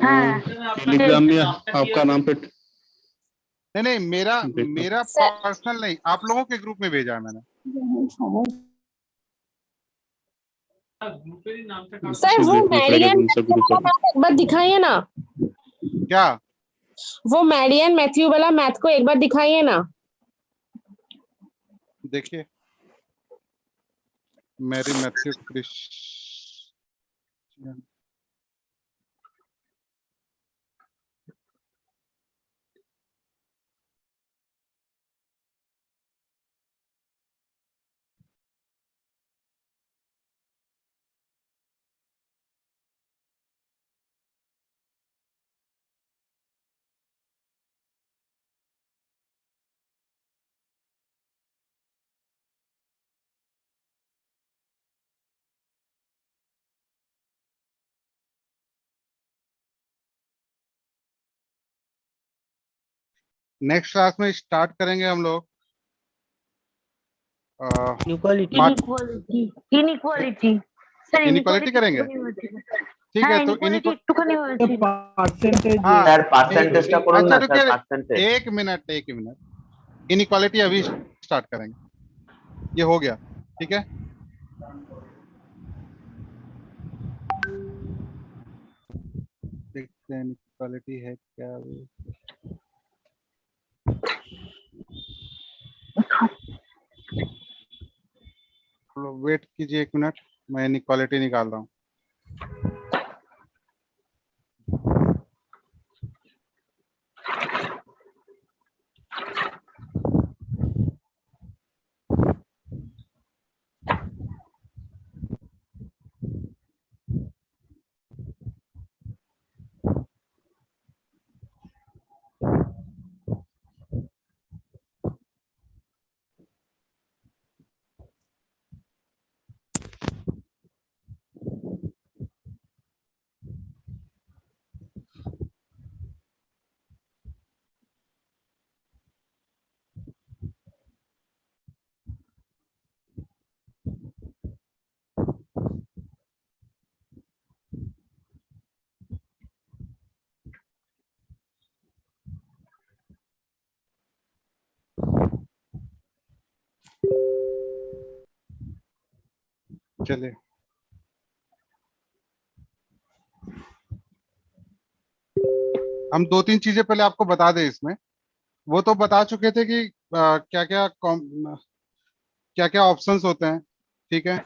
हाँ टेलीग्राम में आपका नाम पे नहीं नहीं, मेरा देखो। मेरा सर पर्सनल नहीं, आप लोगों के ग्रुप में भेजा है मैंने। सर वो देखना पड़ेगा मैडियन कौन सा ग्रुप है। एक बार दिखाइए ना, क्या, वो मैडियन मैथ्यू वाला मैथ को एक बार दिखाइए ना। देखिए Mary Matthew Krish, next class में स्टार्ट करेंगे हम लोग equality. Inequality inequality sir inequality करेंगे, ठीक है। হ্যাঁ तो ইনইক্वालिटी একটুখানি सर হয়েছিল। परसेंटेज हाँ স্যার পার্সেন্টেজটা করুন अच्छा না স্যার, रुकिए, পার্সেন্টেज। एक मिनट, इनइक्वालिटी अभी स्टार्ट करेंगे, ये हो गया, ठीक है। देखते हैं इनइक्वालिटी है क्या वो। वेट कीजिए एक मिनट, मैं इनइक्वालिटी निकाल रहा हूँ। चलिए, हम 2-3 चीजें पहले आपको बता दें इसमें, वो तो बता चुके थे कि क्या क्या क्या क्या ऑप्शंस होते हैं, ठीक है।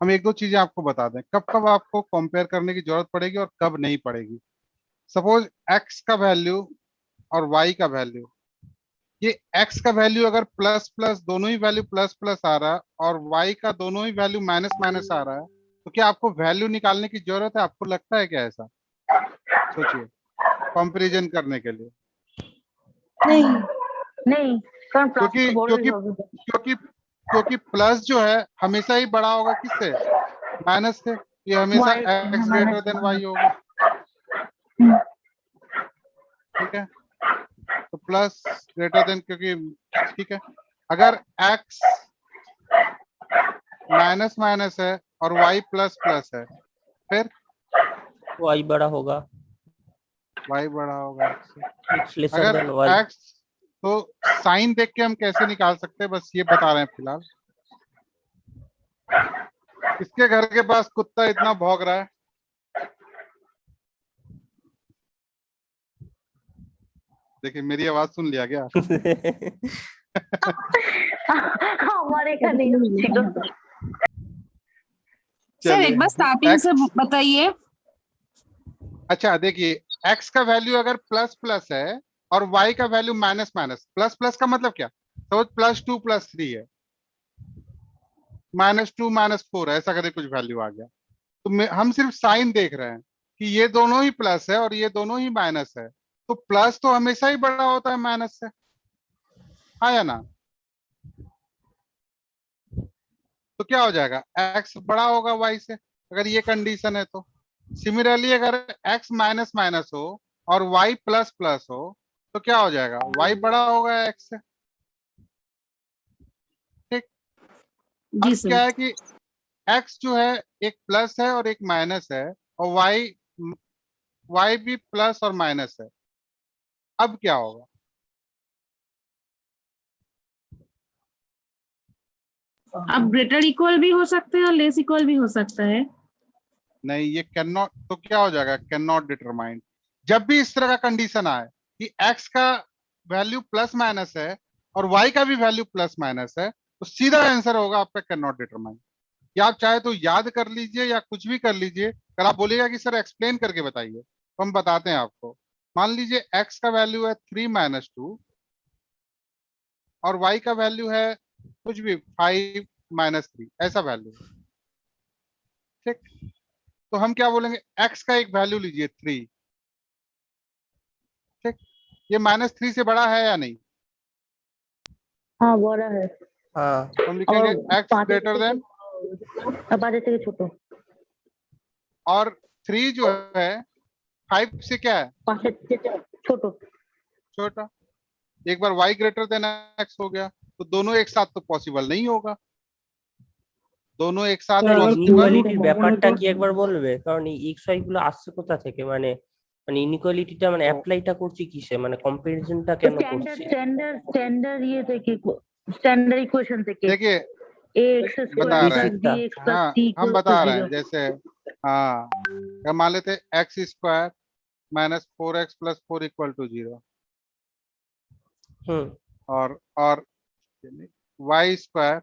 हम 1-2 चीजें आपको बता दें, कब कब आपको कंपेयर करने की जरूरत पड़ेगी और कब नहीं पड़ेगी, सपोज x का वैल्यू और y का वैल्यू, ये x का वैल्यू अगर प्लस प्लस दोनों ही वैल्यू प्लस प्लस आ रहा है और y का दोनों ही वैल्यू माइनस माइनस आ रहा है, तो क्या आपको वैल्यू निकालने की जरूरत है? आपको लगता है क्या ऐसा? सोचिए, कंपैरिजन करने के लिए। नहीं, कारण प्लस क्योंकि तो क्योंकि बोल क्योंकि क्योंकि प्लस जो है हमेशा ही बड़ा होगा किससे? माइनस से। ये हमेशा x ग्रेटर देन y होगा। ठीक है, तो प्लस ग्रेटर देन, क्योंकि ठीक है, अगर x माइनस माइनस है और y प्लस प्लस है, फिर y बड़ा होगा, y बड़ा होगा x से। x लेसर अगर देन y। x, तो साइन देख के हम कैसे निकाल सकते हैं, बस ये बता रहे हैं फिलहाल। किसके घर के पास कुत्ता इतना भौंक रहा है? देखिए, मेरी आवाज सुन लिया क्या? हमारे का नहीं ছিল। सर एक बार स्टार्टिंग से बताइए। अच्छा देखिए, x का वैल्यू अगर प्लस प्लस है और y का value minus minus, plus plus का मतलब क्या? सपोज +2 +3 है, -2 -4 ऐसा करके कुछ वैल्यू आ गया, तो हम सिर्फ साइन देख रहे हैं कि ये दोनों ही प्लस है और ये दोनों ही माइनस है, तो प्लस तो हमेशा ही बड़ा होता है माइनस से, हाँ या ना? तो क्या हो जाएगा? x बड़ा होगा y से, अगर ये कंडीशन है तो। सिमिलरली अगर x माइनस माइनस हो और y प्लस प्लस हो, तो क्या हो जाएगा? y बड़ा होगा x से। ठीक, जी अब सर। क्या है कि x जो है एक प्लस है और एक माइनस है, और y भी प्लस और माइनस है। अब क्या होगा? अब ग्रेटर इक्वल भी हो सकते हैं और लेस इक्वल भी हो सकता है। नहीं, ये कैन नॉट, तो क्या हो जाएगा? Can not determine. जब भी इस तरह का कंडीशन आए कि x का वैल्यू प्लस माइनस है और y का भी वैल्यू प्लस माइनस है, तो सीधा आंसर होगा आपका कैन नॉट डिटरमाइन। या आप चाहे तो याद कर लीजिए या कुछ भी कर लीजिए, अगर आप बोलिएगा कि सर एक्सप्लेन करके बताइए, तो हम बताते हैं आपको। मान लीजिए x का वैल्यू है 3 - 2 और y का वैल्यू है कुछ भी 5 - 3, ऐसा वैल्यू। ठीक, तो हम क्या बोलेंगे? x का एक वैल्यू लीजिए 3। ठीक, ये -3 से बड़ा है या नहीं? हाँ बड़ा है। हाँ, तो हम लिखेंगे x ग्रेटर देन, बाजे থেকে ছোট। और 3 जो है 5 से क्या है? পাশের থেকে ছোট। छोटा। एक बार y ग्रेटर देन x हो गया, तो दोनों एक साथ तो पॉसिबल नहीं होगा। दोनों एक साथ अगर पॉसिबल, ইনইকুয়ালিটির কমন ব্যাপারটা হয় কি একবার বলবে? কারণ এই x y গুলো আসছে কোথা থেকে? মানে মানে ইনইকুয়ালিটিটা মানে অ্যাপ্লাইটা করছি কিসে? মানে কম্পারিজনটা কেন স্ট্যান্ডার্ড করছি? স্ট্যান্ডার্ড স্ট্যান্ডার্ড ইয়ে থেকে স্ট্যান্ডার্ড ইকুয়েশন থেকে देखिए ax बता स्क्वायर रहे प्लस हैं। बेसिकটা। bx प्लस हाँ, c हम इक्वल्स टू बता रहे हैं 0। जैसे, हाँ, क्या मान लेते x स्क्वायर -4x + 4 = 0, হুম। और y स्क्वायर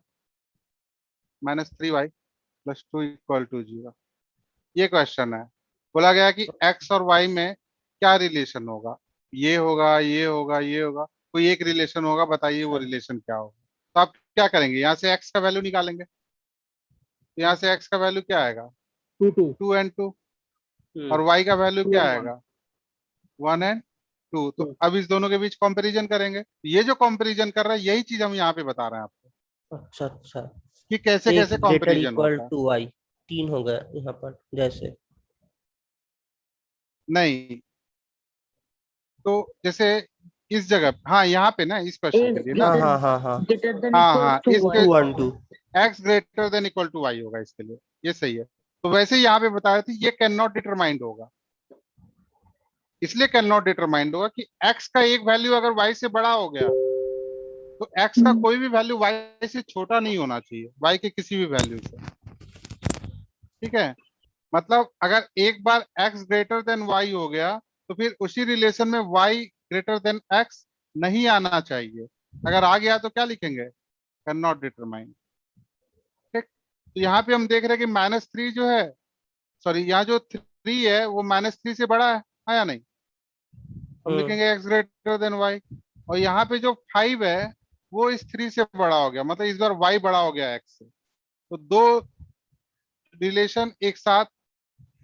-3y + 2 = 0। ये क्वेश्चन है। बोला गया कि x और y में क्या रिलेशन होगा? ये होगा, ये होगा, ये होगा, कोई एक रिलेशन होगा, बताइए वो रिलेशन क्या होगा? तो आप क्या करेंगे? यहाँ से x का वैल्यू निकालेंगे, तो यहाँ से x का वैल्यू क्या आएगा? 2 and 2, হুম। और y का वैल्यू क्या आएगा? 1 and 2। तो अब इस दोनों के बीच कंपैरिजन करेंगे। ये जो कंपैरिजन कर रहा है, यही चीज हम यहाँ पे बता रहे हैं आपको अच्छा अच्छा, कि कैसे x कैसे ग्रेटर कंपैरिजन इक्वल होता है। टू y 3 हो गया यहाँ पर जैसे। नहीं, तो जैसे इस जगह, हाँ, यहाँ पे ना, इस क्वेश्चन के लिए ना, हाँ हाँ हाँ हाँ, ग्रेटर देन हाँ इक्वल्स हाँ, टू इसके 2 1 2। x greater than equal to y होगा इसके लिए, ये सही है। तो वैसे ही यहाँ पे बताया था, ये कैन नॉट डिटरमाइंड होगा, इसलिए कैन नॉट डिटरमाइंड होगा कि x का एक वैल्यू अगर y से बड़ा हो गया, तो x का कोई भी वैल्यू y से छोटा नहीं होना चाहिए, y के किसी भी वैल्यू से। ठीक है, मतलब अगर एक बार x ग्रेटर देन y हो गया, तो फिर उसी रिलेशन में y ग्रेटर देन x नहीं आना चाहिए। अगर आ गया तो क्या लिखेंगे? Can not determine. ठीक, तो यहाँ पे हम देख रहे हैं कि -3 जो है, सॉरी, यहाँ जो 3 है वो -3 से बड़ा है, हाँ या नहीं? हम लिखेंगे x ग्रेटर देन y। और यहाँ पे जो 5 है वो इस 3 से बड़ा हो गया, मतलब इस बार y बड़ा हो गया x से। तो दो रिलेशन एक साथ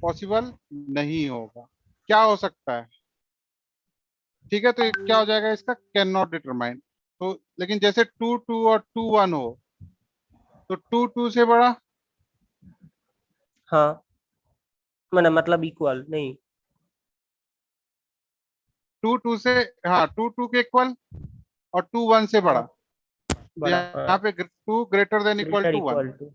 पॉसिबल नहीं होगा। क्या हो सकता है? ठीक है, तो ये क्या हो जाएगा इसका? Can not determine. तो लेकिन जैसे 2 2 और 2 1 हो तो 2 2 से बड़ा, हाँ मतलब इक्वल नहीं। 2 2 से, हाँ 2 2 के इक्वल और 2 1 से बड़ा। बड़ा यहाँ पे 2 greater than equal greater to 1, equal to,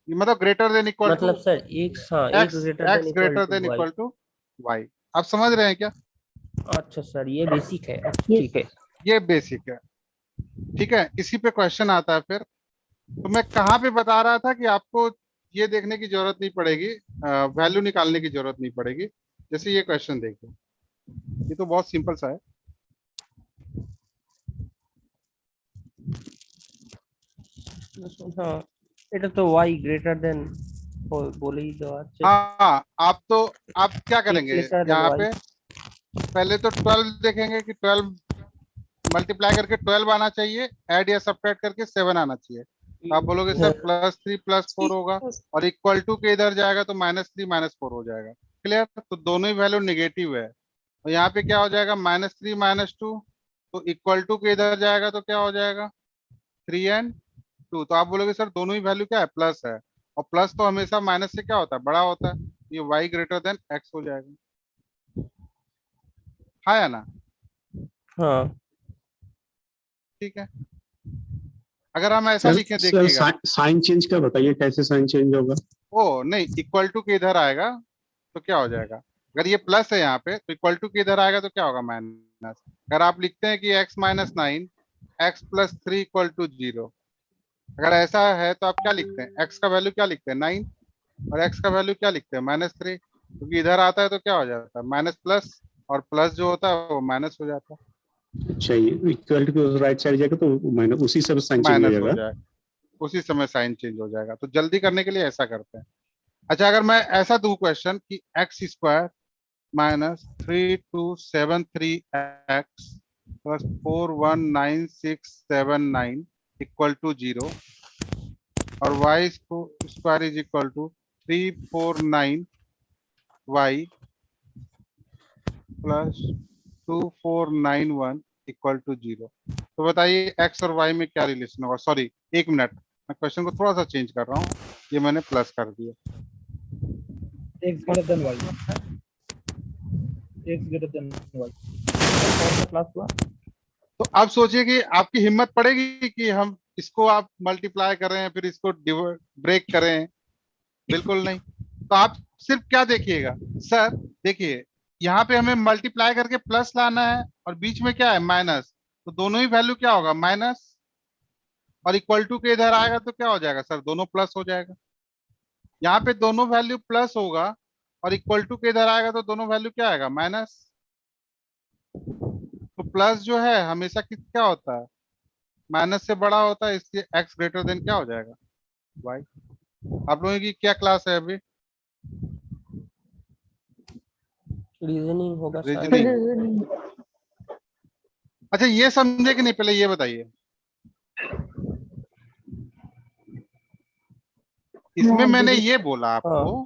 मतलब ग्रेटर देन इक्वल टू मतलब सर एक, हाँ एक x, greater than x equal greater to than Y. Equal to y। आप समझ रहे हैं क्या? अच्छा सर ये बेसिक है, अच्छा ठीक है। ये बेसिक है। ठीक है, इसी पे क्वेश्चन आता है फिर। तो मैं कहाँ पे बता रहा था कि आपको ये देखने की जरूरत नहीं पड़ेगी, वैल्यू निकालने की जरूरत नहीं पड़ेगी। जैसे ये क्वेश्चन देखिए, ये तो बहुत सिंपल सा है। हाँ এটা তো y গ্রেটার দেন বলেই দেওয়া আছে। हाँ, आप क्या करेंगे x लेसर देन यहाँ y। पे? पहले तो 12 देखेंगे कि 12 मल्टीप्लाई करके 12 आना चाहिए, ऐड या सब्ट्रैक्ट करके 7 आना चाहिए। तो आप बोलोगे सर +3 +4 होगा, और इक्वल टू के इधर जाएगा तो -3 -4 हो जाएगा। क्लियर? तो दोनों ही वैल्यू नेगेटिव है। और यहाँ पे क्या हो जाएगा? -3 -2। तो इक्वल टू के इधर जाएगा तो क्या हो जाएगा? 3 and 2। तो आप बोलोगे सर दोनों ही वैल्यू क्या है? प्लस है, और प्लस तो हमेशा माइनस से क्या होता है? बड़ा होता है। ये y ग्रेटर देन x हो जाएगा। हाँ या ना? हाँ ठीक है, अगर हम ऐसा सर लिखें, सर देखिएगा। साइन चेंज का बताइए, कैसे साइन चेंज होगा? ओ नहीं, इक्वल टू के इधर आएगा तो क्या हो जाएगा? अगर ये प्लस है यहाँ पे तो इक्वल टू के इधर आएगा तो क्या होगा? माइनस। अगर आप लिखते हैं कि x - 9 x + 3 = 0, अगर ऐसा है तो आप क्या लिखते हैं? x का वैल्यू क्या लिखते हैं? 9, और x का वैल्यू क्या लिखते हैं? -3। क्योंकि इधर आता है तो क्या हो जाता है? माइनस प्लस, और प्लस जो होता है वो माइनस हो जाता है, अच्छा, ये इक्वल टू राइट साइड जाएगा तो माइनस, उसी से साइन चेंज हो माइनस हो जाएगा। जाएगा, उसी समय साइन चेंज हो जाएगा। तो जल्दी करने के लिए ऐसा करते हैं। अच्छा, अगर मैं ऐसा दूं क्वेश्चन कि x² -3273x + 419679 = 0, और y² = 349y + 2491 = 0। तो बताइए x और y में क्या रिलेशन होगा? सॉरी, एक मिनट, मैं क्वेश्चन को थोड़ा सा चेंज कर रहा हूँ, ये मैंने प्लस कर दिया। x greater than y, x greater than y। Plus हुआ। तो अब सोचिए कि आपकी हिम्मत पड़ेगी कि हम इसको आप मल्टीप्लाई करें फिर इसको ब्रेक करें? बिल्कुल नहीं। तो आप सिर्फ क्या देखिएगा सर, देखिए यहाँ पे हमें मल्टीप्लाई करके प्लस लाना है, और बीच में क्या है? माइनस। तो दोनों ही वैल्यू क्या होगा? माइनस। और इक्वल टू के इधर आएगा तो क्या हो जाएगा सर? दोनों प्लस हो जाएगा। यहाँ पे दोनों वैल्यू प्लस होगा, और इक्वल टू के इधर आएगा तो दोनों वैल्यू क्या आएगा? माइनस। तो प्लस जो है हमेशा क्या होता है? माइनस से बड़ा होता है, इसलिए x ग्रेटर देन क्या हो जाएगा? y। आप लोगों की क्या क्लास है अभी? रीजनिंग होगा शायद। रीजनिंग। अच्छा, ये समझे कि नहीं? पहले ये बताइए, इसमें मैंने ये बोला आपको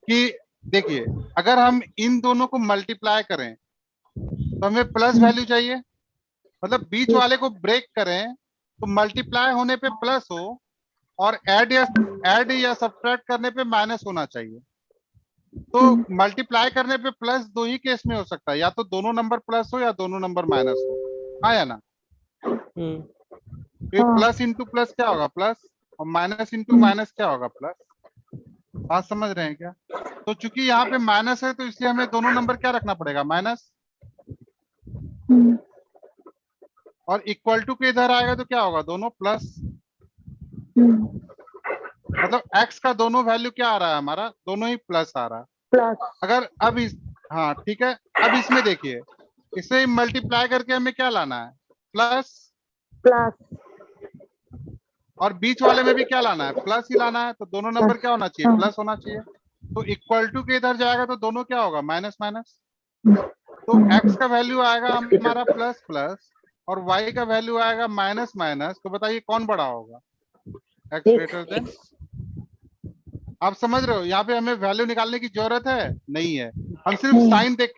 कि देखिए अगर हम इन दोनों को मल्टीप्लाई करें तो हमें प्लस वैल्यू चाहिए, मतलब बीच वाले को ब्रेक करें तो मल्टीप्लाई होने पे प्लस हो, और ऐड या सब्ट्रैक्ट करने पे माइनस होना चाहिए। तो मल्टीप्लाई करने पे प्लस दो ही केस में हो सकता है, या तो दोनों नंबर प्लस हो या दोनों नंबर माइनस हो। हाँ या ना? तो प्लस इंटू प्लस क्या होगा? प्लस, और माइनस इंटू माइनस क्या होगा? प्लस। बात समझ रहे हैं क्या? तो चूंकि यहाँ पे माइनस है तो इसलिए हमें दोनों नंबर क्या रखना पड़ेगा? माइनस। और इक्वल टू के इधर आएगा तो क्या होगा? दोनों प्लस। मतलब x का दोनों वैल्यू क्या आ रहा है? हमारा दोनों ही प्लस आ रहा है। अगर अब इस, हाँ ठीक है, अब इसमें देखिए, इसे मल्टीप्लाई करके हमें क्या लाना है? प्लस। और बीच वाले में भी क्या लाना है? प्लस ही लाना है। तो दोनों नंबर क्या होना चाहिए? प्लस होना चाहिए। तो इक्वल टू के इधर जाएगा तो दोनों क्या होगा? Minus minus. तो x का वैल्यू आएगा हमारा प्लस प्लस और y का वैल्यू आएगा माइनस माइनस, तो बताइए कौन बड़ा होगा, x ग्रेटर देन। आप समझ रहे हो, यहाँ पे हमें वैल्यू निकालने की जरूरत है नहीं है, हम सिर्फ साइन देख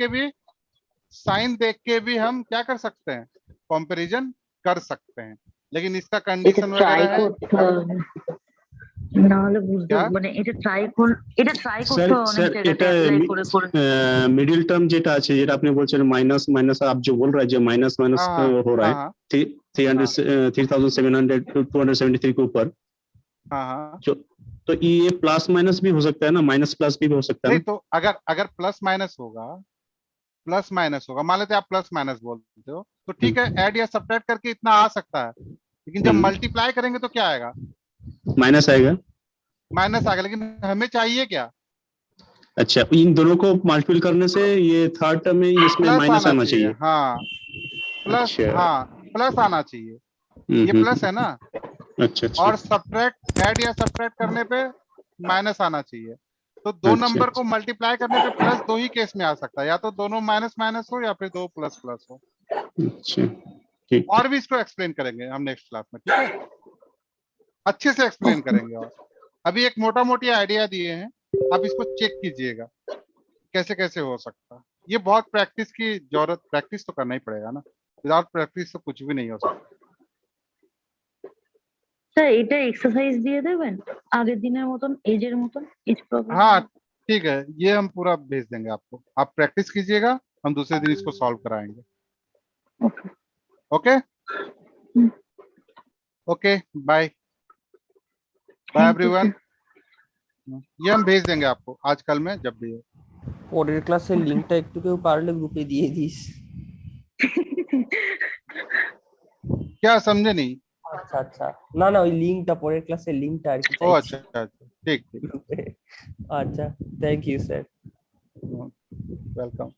के भी हम क्या कर सकते हैं, कंपैरिजन कर सकते हैं। लेकिन इसका कंडीशन वगैरह है নাহলে বুঝতে क्या? মানে এটা ট্রাই স্যার করতে স্যার অনেক এটা জায়গাতে অ্যাপ্লাই করে मिडिल टर्म যেটা আছে, যেটা আপনি বলছেন মাইনাস মাইনাস, आप जो बोल रहा है जो माइनस माइनस हाँ, हो रहा हाँ, है 3700 टू 273 के ऊपर, हाँ हाँ। जो तो ये प्लस माइनस भी हो सकता है ना, माइनस प्लस भी हो सकता है नहीं ना? तो अगर प्लस माइनस होगा, मान लेते हैं आप प्लस माइनस बोलते हो तो ठीक है, ऐड या सब्ट्रैक्ट करके इतना आ सकता है, लेकिन जब मल्टीप्लाई करेंगे तो क्या आएगा, माइनस आएगा। माइनस आएगा। लेकिन हमें चाहिए क्या, अच्छा, इन दोनों को मल्टीपल करने से ये थर्ड टर्म में इसमें प्लस माइनस आना चाहिए। हाँ प्लस, अच्छा। हाँ प्लस आना चाहिए, ये प्लस है ना। अच्छा अच्छा। और सब्ट्रैक्ट, ऐड या सब्ट्रैक्ट करने पे माइनस आना चाहिए। तो दो अच्छा, नंबर को मल्टीप्लाई करने पे प्लस दो ही केस में आ सकता है, या तो दोनों माइनस माइनस हो या फिर दो प्लस प्लस हो। अच्छा ठीक। और भी इसको एक्सप्लेन करेंगे हम नेक्स्ट क्लास में, ठीक है, अच्छे से एक्सप्लेन करेंगे। और अभी एक मोटा मोटी आइडिया दिए हैं, आप इसको चेक कीजिएगा कैसे कैसे हो सकता है। ये बहुत प्रैक्टिस की जरूरत, प्रैक्टिस तो करना ही पड़ेगा ना, विदाउट प्रैक्टिस तो कुछ भी नहीं हो सकता। স্যার এটা এক্সারসাইজ দিয়ে দেবেন আগের দিনের মতন এজের মতন এজ প্রবলেম। हाँ ठीक है, ये हम पूरा भेज देंगे आपको, आप प्रैक्टिस कीजिएगा, हम दूसरे दिन इसको सॉल्व कराएंगे। Okay okay, bye bye everyone. ये हम भेज देंगे आपको आजकल में जब भी हो। পরের ক্লাসের লিংকটা একটু কেউ পারলে গ্রুপে দিয়ে দিস। क्या समझे नहीं? আচ্ছা আচ্ছা, না না ওই লিংকটা, পরের ক্লাসের লিংকটা আর কি ओ চাইছি अच्छा अच्छा, ठीक ठीक, গ্রুপে। আচ্ছা, থ্যাংক ইউ স্যার। वेलकम।